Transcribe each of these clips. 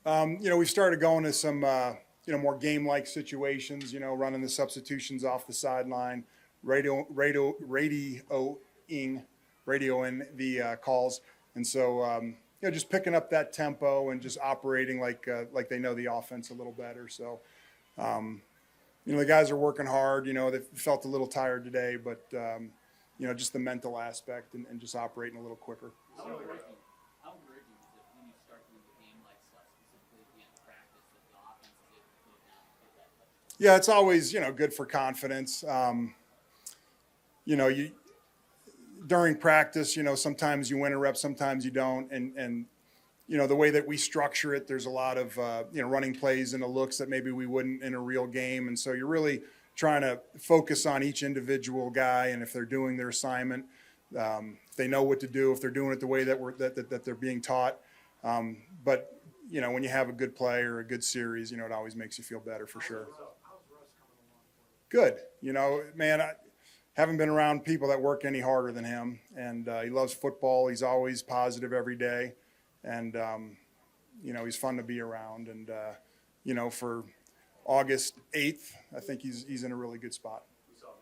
We've started going to some, more game-like situations, running the substitutions off the sideline, radioing the calls. And so, just picking up that tempo and just operating like they know the offense a little better. So, the guys are working hard. They felt a little tired today, but, just the mental aspect and just operating a little quicker. How encouraging is it when you start doing the game like stuff, specifically at the end of practice, that the offense is able to put it down and get that touchdown? Yeah, it's always, good for confidence. You during practice, sometimes you win a rep, sometimes you don't. And the way that we structure it, there's a lot of, running plays and the looks that maybe we wouldn't in a real game. And so you're really trying to focus on each individual guy. And if they're doing their assignment, if they know what to do, if they're doing it the way that they're being taught. But, when you have a good play or a good series, it always makes you feel better for sure. Good. Man, I haven't been around people that work any harder than him. And he loves football. He's always positive every day. And, he's fun to be around. And, for August 8th, I think he's in a really good spot. We saw him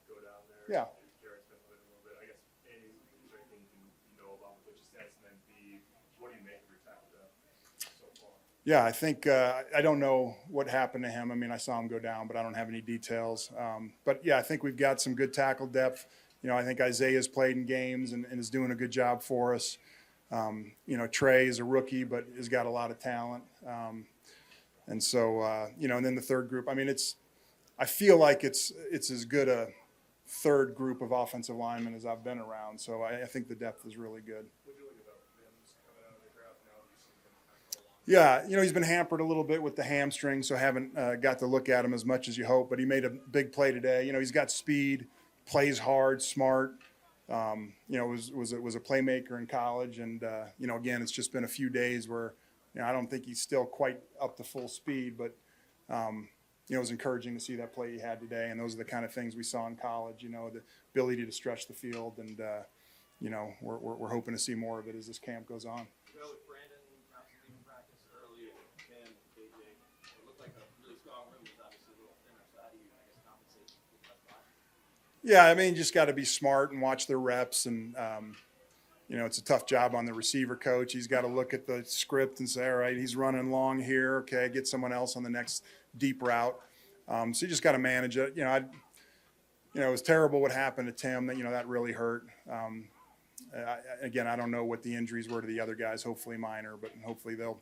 go down there. Yeah. Garrett's been with him a little bit. I guess, A, is there anything you know about what you said? And then B, what do you make of your tackle depth so far? Yeah, I think I don't know what happened to him. I mean, I saw him go down, but I don't have any details. But, yeah, I think we've got some good tackle depth. I think Isaiah's played in games and is doing a good job for us. Trey is a rookie, but has got a lot of talent. And so, and then the third group, I feel like it's as good a third group of offensive linemen as I've been around. So I think the depth is really good. What do you look about Mims coming out of the draft now? You've seen him for a long time. Yeah, he's been hampered a little bit with the hamstring, so haven't got to look at him as much as you hope. But he made a big play today. He's got speed, plays hard, smart. Was a playmaker in college, and again, it's just been a few days where I don't think he's still quite up to full speed, but it was encouraging to see that play he had today, and those are the kind of things we saw in college. The ability to stretch the field, and we're hoping to see more of it as this camp goes on. Well, with Brandon leaving practice early and Ken and KJ, it looked like a really strong room. It was obviously a little thinner, so how do you, compensate with less body? Yeah, just got to be smart and watch their reps, and it's a tough job on the receiver coach. He's got to look at the script and say, all right, he's running long here. Okay, get someone else on the next deep route. So you just got to manage it. It was terrible what happened to Tim. That really hurt. I don't know what the injuries were to the other guys. Hopefully minor, but hopefully they'll,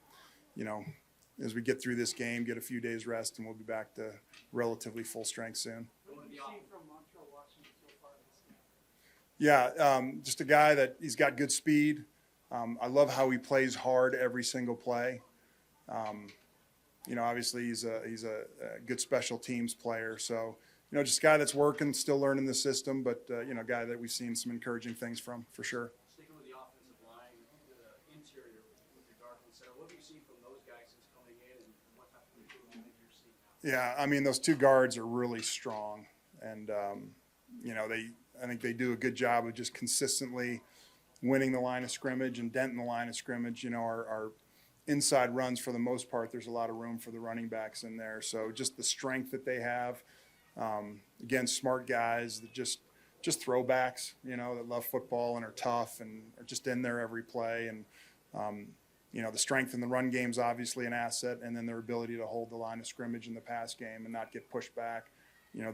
as we get through this game, get a few days rest, and we'll be back to relatively full strength soon. Yeah, just a guy that he's got good speed. I love how he plays hard every single play. Obviously he's a good special teams player. So, just a guy that's working, still learning the system, but, a guy that we've seen some encouraging things from, for sure. Sticking with the offensive line, the interior with your guard and center, what have you seen from those guys since coming in, and what type of improvement have you seen now? Yeah, those two guards are really strong, and, I think they do a good job of just consistently winning the line of scrimmage and denting the line of scrimmage. Our inside runs, for the most part, there's a lot of room for the running backs in there. So just the strength that they have, again, smart guys that just throwbacks, that love football and are tough and are just in there every play. And, the strength in the run game is obviously an asset, and then their ability to hold the line of scrimmage in the pass game and not get pushed back.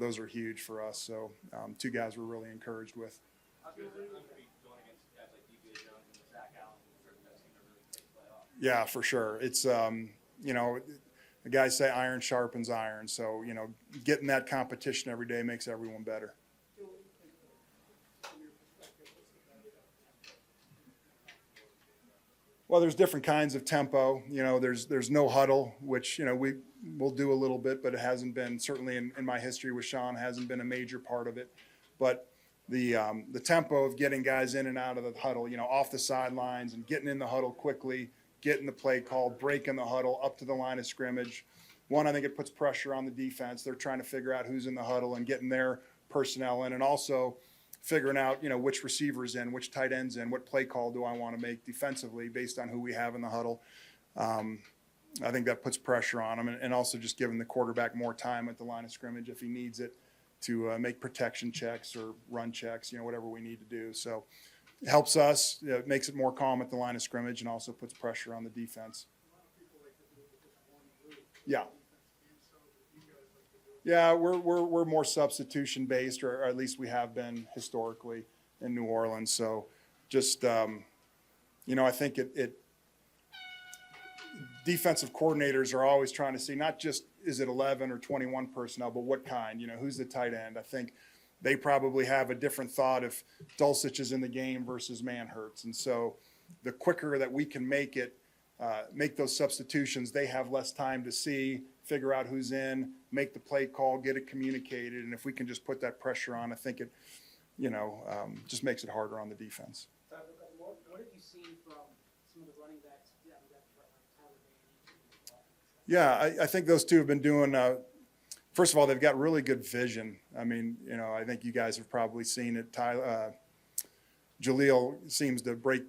Those are huge for us. So two guys we're really encouraged with. How good is it going to be going against guys like DJ Jones and Zach Allen and certain guys seem to really take the play off? Yeah, for sure. It's, the guys say iron sharpens iron. So, getting that competition every day makes everyone better. Well, there's different kinds of tempo. There's no huddle, which, we'll do a little bit, but it hasn't been, certainly in my history with Sean, hasn't been a major part of it. But the tempo of getting guys in and out of the huddle, off the sidelines and getting in the huddle quickly, getting the play called, breaking the huddle up to the line of scrimmage. One, I think it puts pressure on the defense. They're trying to figure out who's in the huddle and getting their personnel in, and also figuring out, which receiver's in, which tight end's in, what play call do I want to make defensively based on who we have in the huddle. I think that puts pressure on them, and also just giving the quarterback more time at the line of scrimmage if he needs it to make protection checks or run checks, whatever we need to do. So it helps us, it makes it more calm at the line of scrimmage, and also puts pressure on the defense. Yeah. Yeah, we're more substitution based, or at least we have been historically in New Orleans. So just, I think defensive coordinators are always trying to see not just is it 11 or 21 personnel, but what kind, who's the tight end. I think they probably have a different thought if Dulcich is in the game versus Manhertz. And so the quicker that we can make those substitutions, they have less time to see, figure out who's in, make the play call, get it communicated. And if we can just put that pressure on, I think it, just makes it harder on the defense. What have you seen from some of the running backs down that front, like Tyler Bailey? Yeah, I think those two have been doing, first of all, they've got really good vision. I mean, I think you guys have probably seen it. Jaleel seems to break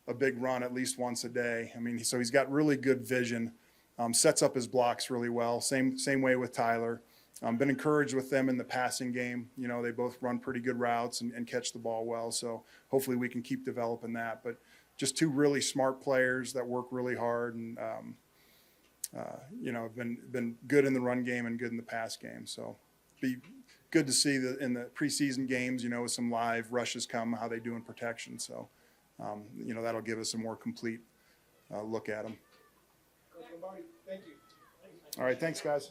a big run at least once a day. I mean, so he's got really good vision, sets up his blocks really well. Same way with Tyler. Been encouraged with them in the passing game. They both run pretty good routes and catch the ball well. So hopefully we can keep developing that. But just two really smart players that work really hard and, have been good in the run game and good in the pass game. So be good to see that in the preseason games, with some live rushes come, how they do in protection. So, that'll give us a more complete look at them. Coach Lombardi, thank you. All right, thanks, guys.